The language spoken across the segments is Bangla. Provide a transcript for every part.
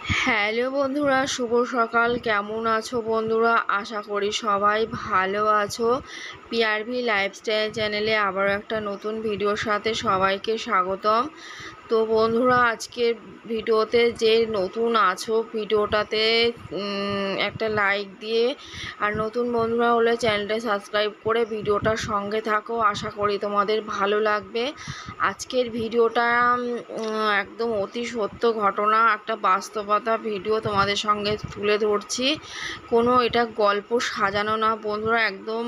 হ্যালো বন্ধুরা, শুভ সকাল। কেমন আছো বন্ধুরা? আশা করি সবাই ভালো আছো। পিআরভি লাইফস্টাইল চ্যানেলে আবার একটা নতুন ভিডিওর সাথে সবাইকে স্বাগতম। তো বন্ধুরা, আজকের ভিডিওতে যে নতুন আছো ভিডিওটাতে একটা লাইক দিয়ে, আর নতুন বন্ধুরা হলে চ্যানেলটা সাবস্ক্রাইব করে ভিডিওটার সঙ্গে থাকো। আশা করি তোমাদের ভালো লাগবে। আজকের ভিডিওটা একদম অতি সত্য ঘটনা, একটা বাস্তবতা ভিডিও তোমাদের সঙ্গে তুলে ধরছি। কোনো এটা গল্প সাজানো না বন্ধুরা, একদম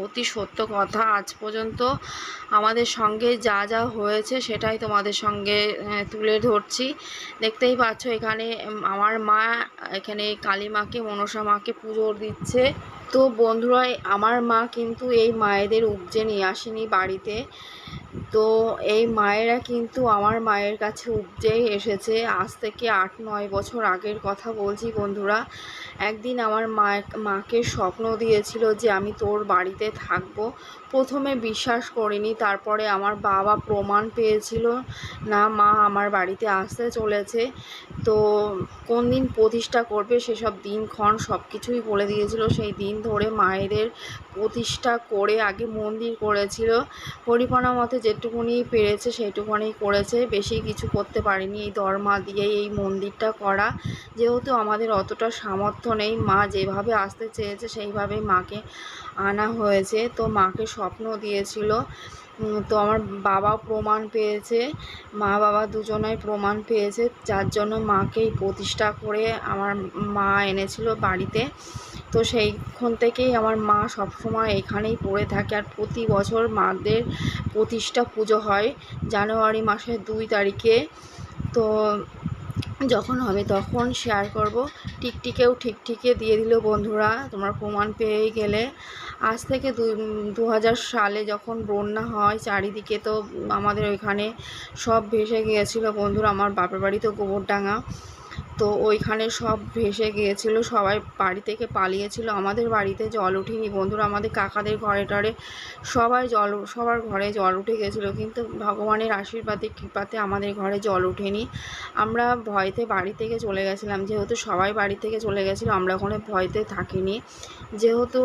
অতি সত্য কথা। আজ পর্যন্ত আমাদের সঙ্গে যা যা হয়েছে সেটাই তোমাদের সঙ্গে তুলে ধরছি। দেখতেই পাচ্ছ এখানে আমার মা এখানে কালী মাকে, মনসা মাকে পুজো দিচ্ছে। তো বন্ধুরা, আমার মা কিন্তু এই মায়েদের উপজে নিয়ে আসেনি বাড়িতে। তো এই মায়েরা কিন্তু আমার মায়ের কাছে উপজেই এসেছে। আজ থেকে 8-9 বছর আগের কথা বলছি বন্ধুরা। একদিন আমার মাকে স্বপ্ন দিয়েছিল যে আমি তোর বাড়িতে থাকবো। প্রথমে বিশ্বাস করিনি, তারপরে আমার বাবা প্রমাণ পেয়েছিল না মা আমার বাড়িতে আসতে চলেছে। তো কোন দিন প্রতিষ্ঠা করবে সেসব দিনক্ষণ সব কিছুই বলে দিয়েছিল। সেই দিন ধরে মায়েদের প্রতিষ্ঠা করে আগে মন্দির করেছিল। পরিকল্পনা মতে যেটুকুনি পেরেছে সেইটুকুনি করেছে, বেশি কিছু করতে পারেনি এই দরমা দিয়ে এই মন্দিরটা করা। যেহেতু আমাদের অতটা সামর্থ্য নেই, মা যেভাবে আসতে চেয়েছে সেইভাবেই মাকে আনা হয়েছে। তো মাকে স্বপ্ন দিয়েছিল। তো আমার বাবাও প্রমাণ পেয়েছে, মা বাবা দুজনাই প্রমাণ পেয়েছে, যার জন্য মাকেই প্রতিষ্ঠা করে আমার মা এনেছিল বাড়িতে। তো সেইখান থেকেই আমার মা সবসময় এখানেই পড়ে থাকে। আর প্রতি বছর মাদের প্রতিষ্ঠা পুজো হয় জানুয়ারি মাসের 2 তারিখে। তো যখন হবে তখন শেয়ার করব। টিকটিকেও ঠিকঠিকে দিয়ে দিল বন্ধুরা, তোমরা প্রমাণ পেয়ে গেলে। আজ থেকে 2000 সালে যখন বন্যা হয় চারিদিকে, তো আমাদের ওইখানে সব ভেসে গিয়েছিল বন্ধুরা। আমার বাপের বাড়ি তো গোবরডাঙ্গা, তো ওইখানে সব ভেসে গিয়েছিল, সবাই বাড়ি থেকে পালিয়েছিল। আমাদের বাড়িতে জল উঠেনি বন্ধুরা, আমাদের কাকাদের ঘরে টরে সবার ঘরে জল উঠে গেছিলো, কিন্তু ভগবানের আশীর্বাদে কৃপাতে আমাদের ঘরে জল ওঠেনি। আমরা ভয়তে বাড়ি থেকে চলে গেছিলাম, যেহেতু সবাই বাড়ি থেকে চলে গেছিলো, আমরা ওখানে ভয়তে থাকিনি। যেহেতু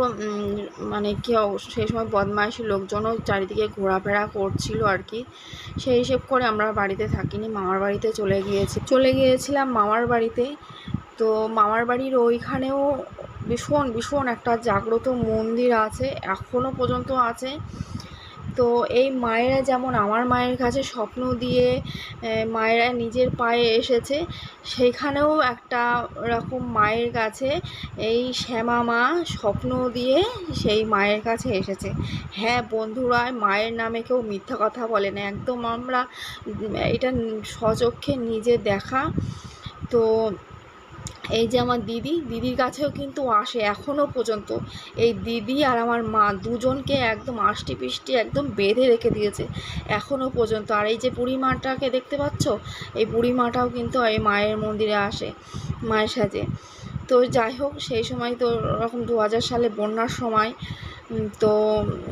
মানে কেউ সেই সময় বদমাইশি লোকজনও চারিদিকে ঘোরাফেরা করছিল আর কি, সেই হিসেব করে আমরা বাড়িতে থাকিনি, মামার বাড়িতে চলে গিয়েছিলাম মামার বাড়িতে। তো মামার বাড়ির ওইখানেও ভীষণ ভীষণ একটা জাগ্রত মন্দির আছে, এখনও পর্যন্ত আছে। তো এই মায়েরা যেমন আমার মায়ের কাছে স্বপ্ন দিয়ে মায়েরা নিজের পায়ে এসেছে, সেইখানেও একটা রকম মায়ের কাছে এই শ্যামা মা স্বপ্ন দিয়ে সেই মায়ের কাছে এসেছে। হ্যাঁ বন্ধুরা, মায়ের নামে কেউ মিথ্যা কথা বলে না, একদম আমরা এটা স্বচক্ষে নিজে দেখা। তো এই যে আমার দিদির কাছেও কিন্তু আসে এখনও পর্যন্ত। এই দিদি আর আমার মা দুজনকে একদম আষ্টি পিষ্টি একদম বেঁধে রেখে দিয়েছে এখনও পর্যন্ত। আর এই যে বুড়ি মাটাকে দেখতে পাচ্ছ, এই বুড়ি মাটাও কিন্তু এই মায়ের মন্দিরে আসে মায়ের সাথে। তো যাই হোক, সেই সময় তো ওরকম 2000 সালে বন্যার সময় তো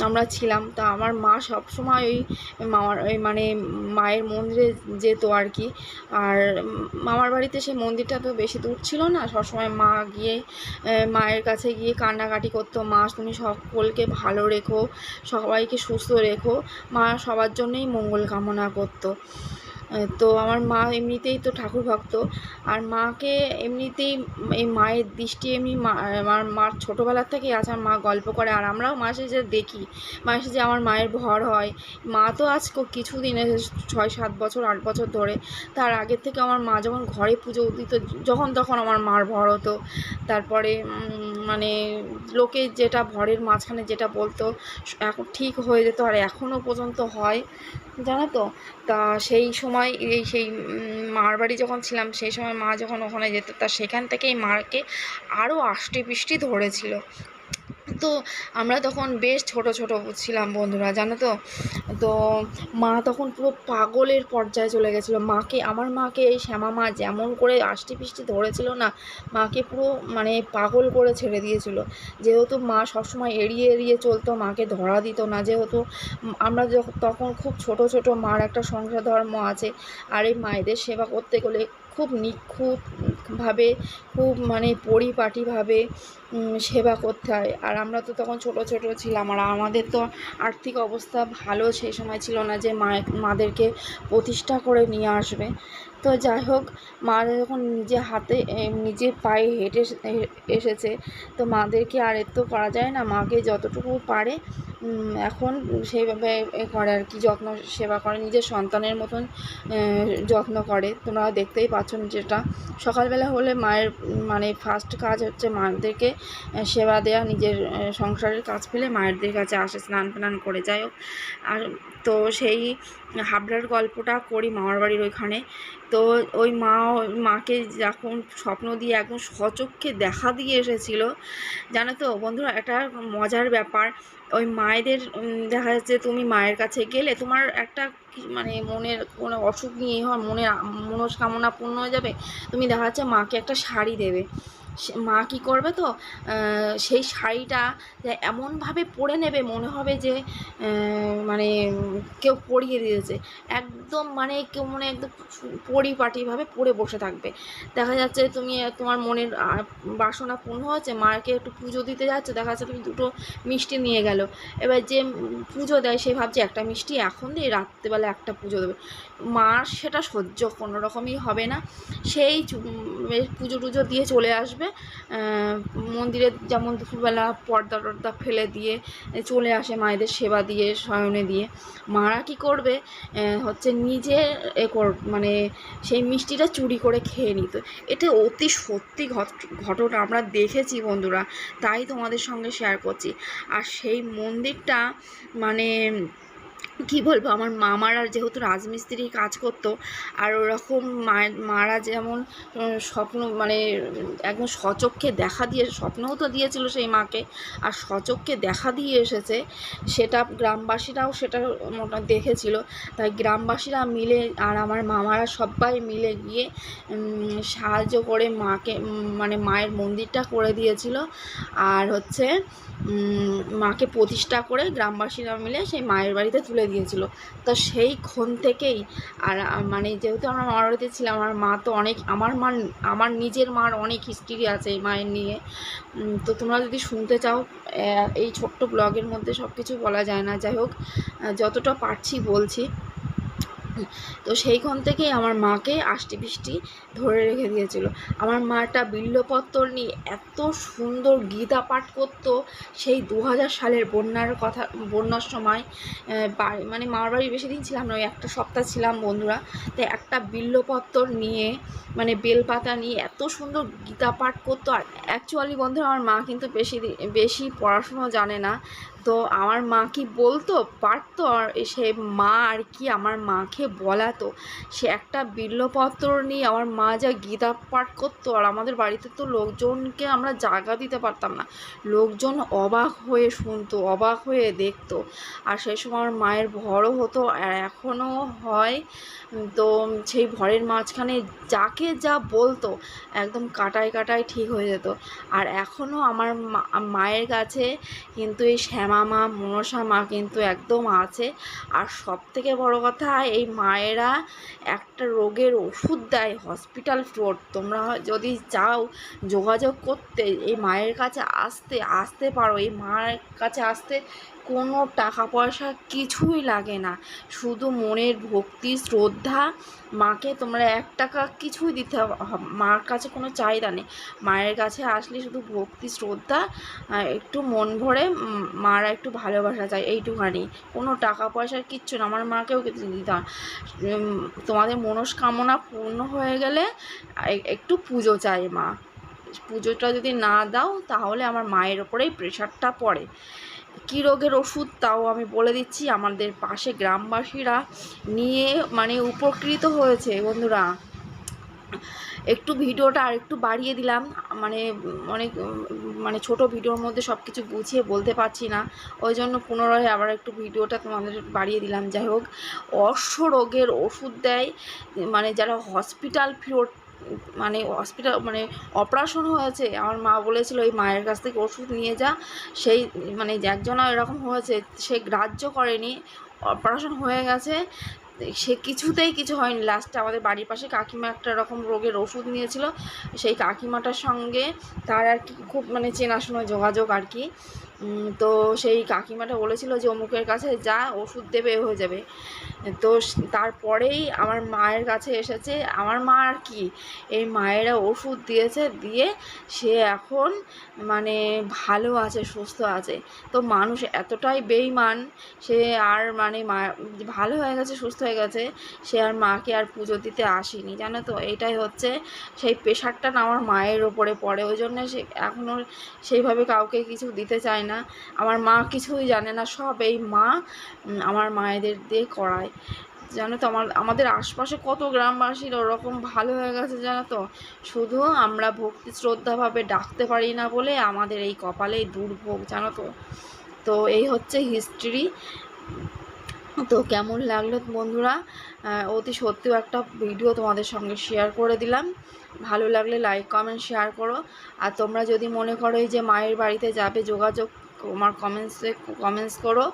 আমরা ছিলাম। তা আমার মা সবসময় ওই মানে মায়ের মন্দিরে যেত আর কি। আর মামার বাড়িতে সেই মন্দিরটা তো বেশি দূর ছিল না, সবসময় মা গিয়ে মায়ের কাছে গিয়ে কান্নাকাটি করতো, মা তুমি সকলকে ভালো রেখো, সবাইকে সুস্থ রেখো, মা সবার জন্যই মঙ্গল কামনা করতো। তো আমার মা এমনিতেই তো ঠাকুর ভক্ত, আর মাকে এমনিতেই এই মায়ের দৃষ্টি এমনি আমার মার ছোটোবেলার থেকেই আছে। আমার মা গল্প করে, আর আমরাও মাসে যে দেখি, মাসে যে আমার মায়ের ভর হয়। মা তো আজ কিছুদিনে 6-7 বছর 8 বছর ধরে, তার আগের থেকে আমার মা যখন ঘরে পুজো দিত যখন তখন আমার মার ভর হতো। তারপরে মানে লোকে যেটা ভরের মাঝখানে যেটা বলতো এখন ঠিক হয়ে যেত, আর এখনও পর্যন্ত হয়, জানো তো। তা সেই সময় সেই মার বাড়ি যখন ছিলাম, সেই সময় মা যখন ওখানে যেত, তা সেখান থেকেই মাকে আরও আষ্টে পৃষ্টি ধরেছিল। তো আমরা তখন বেশ ছোট ছিলাম বন্ধুরা, জানো তো। তো মা তখন পুরো পাগলের পর্যায়ে চলে গেছিলো। আমার মাকে এই শ্যামা মা যেমন করে আষ্টি পিষ্টি ধরেছিল না, মাকে পুরো মানে পাগল করে ছেড়ে দিয়েছিল। যেহেতু মা সবসময় এড়িয়ে এড়িয়ে চলতো, মাকে ধরা দিত না। যেহেতু আমরা তখন খুব ছোট মার একটা সংসার ধর্ম আছে, আর এই মায়েদের সেবা করতে গেলে খুব নিখুঁত ভাবে খুব মানে পরিপাটিভাবে সেবা করতে হয়। আর আমরা তো তখন ছোট ছোট ছিলাম, আর আমাদের তো আর্থিক অবস্থা ভালো সেই সময় ছিল না যে মাদেরকে প্রতিষ্ঠা করে নিয়ে আসবে। তো যাই হোক, মা যখন নিজে হাতে নিজে পায়ে হেঁটে এসেছে, তো মাদেরকে আর এর তো করা যায় না। মাকে যতটুকু পারে এখন সেইভাবে করে আর কি, যত্ন সেবা করে, নিজের সন্তানের মতন যত্ন করে। তোমরা দেখতেই পাচ্ছ যেটা সকালবেলা হলে মায়ের মানে ফার্স্ট কাজ হচ্ছে মাদেরকে সেবা দেওয়া, নিজের সংসারের কাজ ফেলে মায়েরদের কাছে আসে স্নান টান করে। যাই হোক, আর তো সেই হাবড়ার গল্পটা করি মামার বাড়ির ওইখানে। তো ওই মাকে যখন স্বপ্ন দিয়ে একদম সচক্ষে দেখা দিয়ে এসেছিল, জানো তো বন্ধুরা, একটা মজার ব্যাপার। ওই মায়েদের দেখা যাচ্ছে তুমি মায়ের কাছে গেলে তোমার একটা মানে মনের কোনো অসুখ নিয়ে হয়, মনের মনস্কামনা পূর্ণ হয়ে যাবে, তুমি দেখা যাচ্ছে মাকে একটা শাড়ি দেবে। মা কী করবে, তো সেই শাড়িটা এমনভাবে পরে নেবে মনে হবে যে মানে কেউ পরিয়ে দিয়েছে, একদম মানে কেউ মনে একদম পরিপাটিভাবে পরে বসে থাকবে। দেখা যাচ্ছে তুমি তোমার মনের বাসনা পূর্ণ হয়েছে, মাকে একটু পুজো দিতে যাচ্ছে, দেখা যাচ্ছে তুমি দুটো মিষ্টি নিয়ে গেল। এবার যে পুজো দেয় সে ভাবছে একটা মিষ্টি এখন দিয়ে রাত্রেবেলা একটা পুজো দেবে, মার সেটা সহ্য কোনো রকমই হবে না। সেই পুজো টুজো দিয়ে চলে আসবে মন্দিরে, যেমন দুপুরবেলা পর্দা টর্দা ফেলে দিয়ে চলে আসে মায়েদের সেবা দিয়ে শয়নে দিয়ে। মারা কী করবে, হচ্ছে নিজে মানে সেই মিষ্টিটা চুরি করে খেয়ে নিত। এটা অতি সত্যি ঘটনা আমরা দেখেছি বন্ধুরা, তাই তোমাদের সঙ্গে শেয়ার করছি। আর সেই মন্দিরটা মানে কী বলবো, আমার মামারা যেহেতু রাজমিস্ত্রির কাজ করতো, আর ওরকম মারা যেমন স্বপ্ন মানে একদম সচক্ষে দেখা দিয়ে, স্বপ্নও তো দিয়েছিল সেই মাকে, আর সচক্ষে দেখা দিয়ে এসেছে, সেটা গ্রামবাসীরাও সেটা দেখেছিল। তাই গ্রামবাসীরা মিলে আর আমার মামারা সবাই মিলে গিয়ে সাহায্য করে মাকে মানে মায়ের মন্দিরটা করে দিয়েছিল। আর হচ্ছে মাকে প্রতিষ্ঠা করে গ্রামবাসীরা মিলে সেই মায়ের বাড়িতে তুলে দিয়েছিল। তো সেইক্ষণ থেকেই আর মানে যেহেতু আমরা মামার বাড়িতে ছিলাম, আমার মা তো অনেক, আমার নিজের মার অনেক হিস্ট্রি আছে এই মায়ের নিয়ে। তো তোমরা যদি শুনতে চাও, এই ছোট্ট ব্লগের মধ্যে সব কিছু বলা যায় না, যাই হোক যতটা পারছি বলছি। তো সেইখান থেকেই আমার মাকে আষ্টি বৃষ্টি ধরে রেখে দিয়েছিল। আমার মাটা বিল্লপত্তর নিয়ে এত সুন্দর গীতা পাঠ করতো, সেই 2000 সালের বন্যার সময় মানে মামার বাড়ি বেশি দিন ছিলাম না, ওই একটা সপ্তাহ ছিলাম বন্ধুরা। তো একটা বিল্লপত্তর নিয়ে মানে বেলপাতা নিয়ে এত সুন্দর গীতা পাঠ করতো। আর অ্যাকচুয়ালি বন্ধুরা, আমার মা কিন্তু বেশি পড়াশুনো জানে না। তো আমার মা কি বলতো পারতো, আর সে মা আর কি আমার মাকে বলাতো, সে একটা বিল্লপত্র নিয়ে আমার মা যা গীতা পাঠ করতো। আর আমাদের বাড়িতে তো লোকজনকে আমরা জায়গা দিতে পারতাম না, লোকজন অবাক হয়ে শুনতো, অবাক হয়ে দেখতো। আর সেই সময় আমার মায়ের ভরও হতো, আর এখনও হয়। তো সেই ভরের মাঝখানে যাকে যা বলতো একদম কাটায় কাটায় ঠিক হয়ে যেত। আর এখনও আমার মায়ের কাছে কিন্তু এই শ্যামা মা, মনসা মা কিন্তু একদম আছে। আর সবথেকে বড় কথা, এই মায়েরা একটা রোগের ওষুধ দেয় হসপিটাল ফ্রড। তোমরা যদি চাও যোগাযোগ করতে, এই মায়ের কাছে আসতে পারো। এই মায়ের কাছে আসতে কোনো টাকা পয়সা কিছুই লাগে না, শুধু মনের ভক্তি শ্রদ্ধা। মাকে তোমরা 1 টাকা কিছুই দিতে হবে, মার কাছে কোনো চাহিদা নেই। মায়ের কাছে আসলে শুধু ভক্তি শ্রদ্ধা, একটু মন ভরে মারা একটু ভালোবাসা চাই, এইটুখানি, কোনো টাকা পয়সার কিচ্ছু না। আমার মাকেও কিছু দিতে হয়, তোমাদের মনস্কামনা পূর্ণ হয়ে গেলে একটু পুজো চাই মা, পুজোটা যদি না দাও তাহলে আমার মায়ের ওপরেই প্রেশারটা পড়ে। কী রোগের ওষুধ তাও আমি বলে দিচ্ছি, আমাদের পাশে গ্রামবাসীরা নিয়ে মানে উপকৃত হয়েছে বন্ধুরা। একটু ভিডিওটা আর একটু বাড়িয়ে দিলাম, মানে অনেক মানে ছোট ভিডিওর মধ্যে সব কিছু গুছিয়ে বলতে পারছি না, ওই জন্য পুনরায় আবার একটু ভিডিওটা তোমাদের বাড়িয়ে দিলাম। যাই হোক, অর্শ রোগের ওষুধ দেয়, মানে যারা হসপিটাল ফিরত মানে মানে অপারেশন হয়েছে, আমার মা বলেছিল ওই মায়ের কাছ থেকে ওষুধ নিয়ে যা। সেই মানে একজনা এরকম হয়েছে, সে গ্রাহ্য করেনি, অপারেশন হয়ে গেছে, সে কিছুতেই কিছু হয়নি। লাস্টে আমাদের বাড়ির পাশে কাকিমা একটা রকম রোগের ওষুধ নিয়েছিল, সেই কাকিমাটার সঙ্গে তার আর কি খুব মানে চেনাশোনা যোগাযোগ আর কি। তো সেই কাকিমাটা বলেছিল যে অমুকের কাছে যা, ওষুধ দেবে হয়ে যাবে। তো তারপরেই আমার মায়ের কাছে এসেছে। আমার মা আর কি এই মায়েরা ওষুধ দিয়েছে, দিয়ে সে এখন মানে ভালো আছে, সুস্থ আছে। তো মানুষ এতটাই বেইমান, সে আর মানে মা ভালো হয়ে গেছে, সুস্থ হয়ে গেছে, সে আর মাকে আর পুজো দিতে আসেনি, জানো তো। এটাই হচ্ছে সেই প্রেশারটা না আমার মায়ের ওপরে পড়ে, ওই জন্য সে এখনও সেইভাবে কাউকে কিছু দিতে চায় না। আমার মা কিছুই জানে না, সব এই মা আমার মায়েদের দিয়ে করায়, জানো তো। আমাদের আশপাশে কত গ্রামবাসীর ওরকম ভালো হয়ে গেছে, জানো তো। শুধু আমরা ভক্তি শ্রদ্ধাভাবে ডাকতে পারি না বলে আমাদের এই কপালেই দুর্ভোগ, জানো তো। তো এই হচ্ছে হিস্ট্রি। তো কেমন লাগলো বন্ধুরা, অতি সত্যিও একটা ভিডিও তোমাদের সঙ্গে শেয়ার করে দিলাম। ভালো লাগলে লাইক কমেন্ট শেয়ার করো। আর তোমরা যদি মনে করো এই যে মায়ের বাড়িতে যাবে, যোগাযোগ আমার কমেন্টস করো,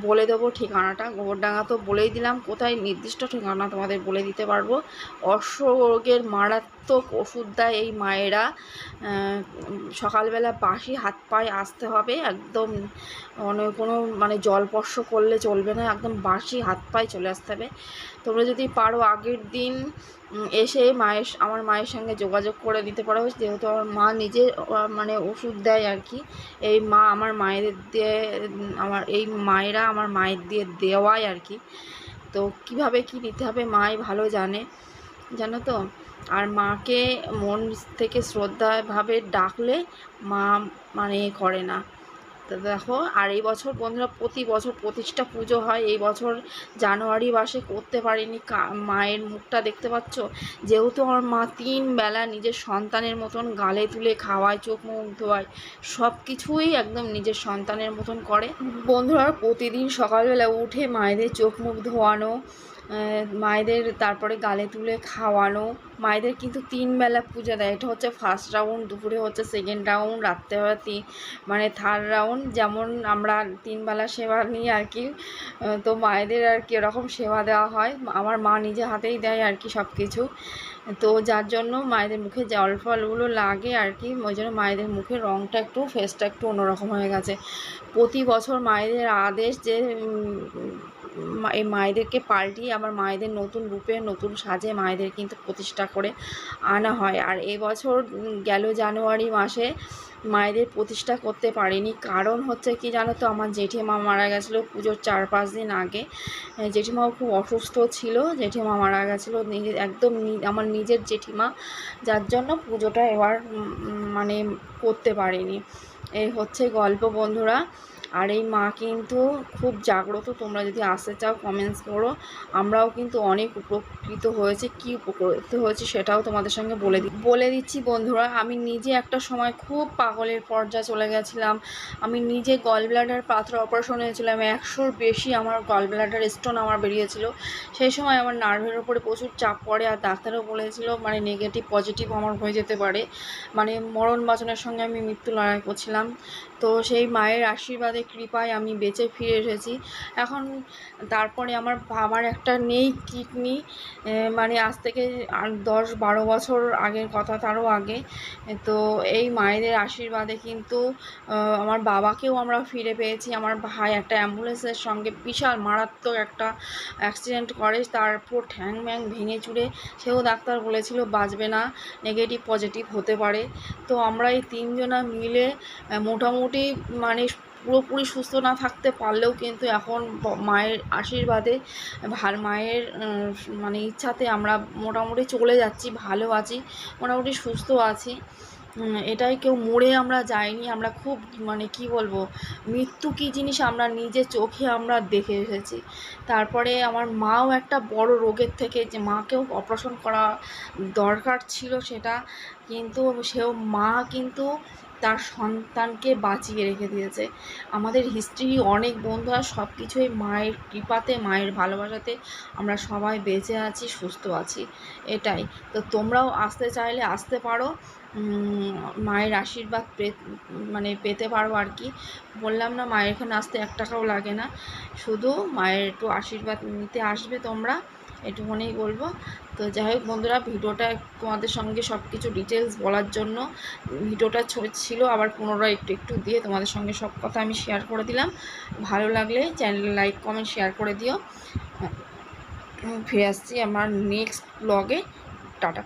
বলে দেবো ঠিকানাটা। গোবরডাঙ্গা তো বলেই দিলাম, কোথায় নির্দিষ্ট ঠিকানা তোমাদের বলে দিতে পারবো। অশ্বরোগের মারাত্মক ওষুধ দেয় এই মায়েরা। সকালবেলা বাসি হাত পায়ে আসতে হবে, একদম কোনো মানে জলস্পর্শ করলে চলবে না, একদম বাসি হাত পায়ে চলে আসতে হবে। তোমরা যদি পারো আগের দিন এসে আমার মায়ের সঙ্গে যোগাযোগ করে দিতে পারো, যেহেতু আমার মা নিজে মানে ওষুধ দেয় আর কি। এই মা আমার মায়েদের দিয়ে, এই মায়েরা আমার মায়ের দিয়ে দেওয়ায় আর কি। তো কিভাবে কি নিতে হবে মাই ভালো জানে, জানো তো। আর মাকে মন থেকে শ্রদ্ধাভাবে ডাকলে মা মানে করে না। তো দেখো, আর এই বছর বন্ধুরা প্রতি বছর প্রতিষ্ঠা পুজো হয়, এই বছর জানুয়ারি মাসে করতে পারিনি। মায়ের মুখটা দেখতে পাচ্ছ, যেহেতু আমার মা 3 বেলা নিজের সন্তানের মতন গালে তুলে খাওয়ায়, চোখ মুখ ধোয়ায়, সব কিছুই একদম নিজের সন্তানের মতন করে। বন্ধুরা প্রতিদিন সকালবেলা উঠে মায়েদের চোখ মুখ ধোয়ানো, মায়েদের তারপরে গালে তুলে খাওয়ানো। মায়েদের কিন্তু 3 বেলা পূজা দেয়, এটা হচ্ছে ফার্স্ট রাউন্ড, দুপুরে হচ্ছে সেকেন্ড রাউন্ড, রাত্রেবেলা মানে থার্ড রাউন্ড। যেমন আমরা 3 বেলা সেবা নিই আর কি, তো মায়েদের আর কি এরকম সেবা দেওয়া হয়। আমার মা নিজে হাতেই দেয় আর কি সব কিছু। তো যার জন্য মায়েদের মুখে জল ফলগুলো লাগে আর কি, ওই জন্য মায়েদের মুখের রঙটা একটু, ফেসটা একটু অন্যরকম হয়ে গেছে। প্রতি বছর মায়েদের আদেশ যে এই মায়েদেরকে পাল্টিয়ে আবার মায়েদের নতুন রূপে নতুন সাজে মায়েদের কিন্তু প্রতিষ্ঠা করে আনা হয়। আর এবছর গেল জানুয়ারি মাসে মায়েদের প্রতিষ্ঠা করতে পারিনি, কারণ হচ্ছে কি জানো তো, আমার জেঠিমা মারা গেছিলো পুজোর 4-5 দিন আগে। জেঠিমাও খুব অসুস্থ ছিল, জেঠিমা মারা গেছিলো, একদম আমার নিজের জেঠিমা, যার জন্য পুজোটা এবার মানে করতে পারিনি। এই হচ্ছে গল্প বন্ধুরা। আর এই মা কিন্তু খুব জাগ্রত, তোমরা যদি আসতে চাও কমেন্টস করো। আমরাও কিন্তু অনেক উপকৃত হয়েছি, কি উপকৃত হয়েছি সেটাও তোমাদের সঙ্গে বলে দিচ্ছি বন্ধুরা। আমি নিজে একটা সময় খুব পাগলের পর্যায়ে চলে গেছিলাম। আমি নিজে গল ব্লাডার পাথর অপারেশন হয়েছিলাম, 100-র বেশি আমার গল ব্লাডার স্টোন আমার বেরিয়েছিল। সেই সময় আমার নার্ভের ওপরে প্রচুর চাপ পড়ে, আর ডাক্তারও বলেছিল মানে নেগেটিভ পজিটিভ আমার হয়ে যেতে পারে, মানে মরণ বাঁচনের সঙ্গে আমি মৃত্যু লড়াই করছিলাম। তো সেই মায়ের আশীর্বাদে কৃপায় আমি বেঁচে ফিরে এসেছি এখন। তারপরে আমার একটা নেই কিডনি, মানে আজ থেকে 10-12 বছর আগের কথা, তারও আগে। তো এই মায়েদের আশীর্বাদে কিন্তু আমার বাবাকেও আমরা ফিরে পেয়েছি। আমার ভাই একটা অ্যাম্বুলেন্সের সঙ্গে বিশাল মারাত্মক একটা অ্যাক্সিডেন্ট করে, তারপর ঠ্যাং ম্যাং ভেঙে চুরে, সেও ডাক্তার বলেছিল বাঁচবে না, নেগেটিভ পজিটিভ হতে পারে। তো আমরা এই 3 জনা মিলে মোটামুটি মানে পুরোপুরি সুস্থ না থাকতে পারলেও কিন্তু এখন মায়ের আশীর্বাদে, মায়ের মানে ইচ্ছাতে আমরা মোটামুটি চলে যাচ্ছি, ভালো আছি, মোটামুটি সুস্থ আছি। এটাই, কেউ মরে আমরা যাইনি। আমরা খুব মানে কি বলবো, মৃত্যু কী জিনিস আমরা নিজে চোখে আমরা দেখে এসেছি। তারপরে আমার মাও একটা বড় রোগের থেকে, যে মাকেও অপারেশন করা দরকার ছিল সেটা, কিন্তু মা কিন্তু তার সন্তানকে বাঁচিয়ে রেখে দিয়েছে। আমাদের হিস্ট্রি অনেক বন্ধুরা সব কিছুই মায়ের কৃপাতে, মায়ের ভালোবাসাতে আমরা সবাই বেঁচে আছি, সুস্থ আছি, এটাই। তো তোমরাও আসতে চাইলে আসতে পারো, মায়ের আশীর্বাদ মানে পেতে পারো আর কি। বললাম না, মায়ের এখানে আসতে 1 টাকাও লাগে না, শুধু মায়ের একটু আশীর্বাদ নিতে আসবে তোমরা, এটুকুনি বলবো। তো যাই হোক বন্ধুরা, ভিডিওটা তোমাদের সঙ্গে সব কিছু ডিটেলস বলার জন্য ভিডিওটা ছিল, আবার পুনরায় একটু একটু দিয়ে তোমাদের সঙ্গে সব কথা আমি শেয়ার করে দিলাম। ভালো লাগলে চ্যানেলে লাইক কমেন্ট শেয়ার করে দিও। ফিরে আসছি আমার নেক্সট ব্লগে। টাটা।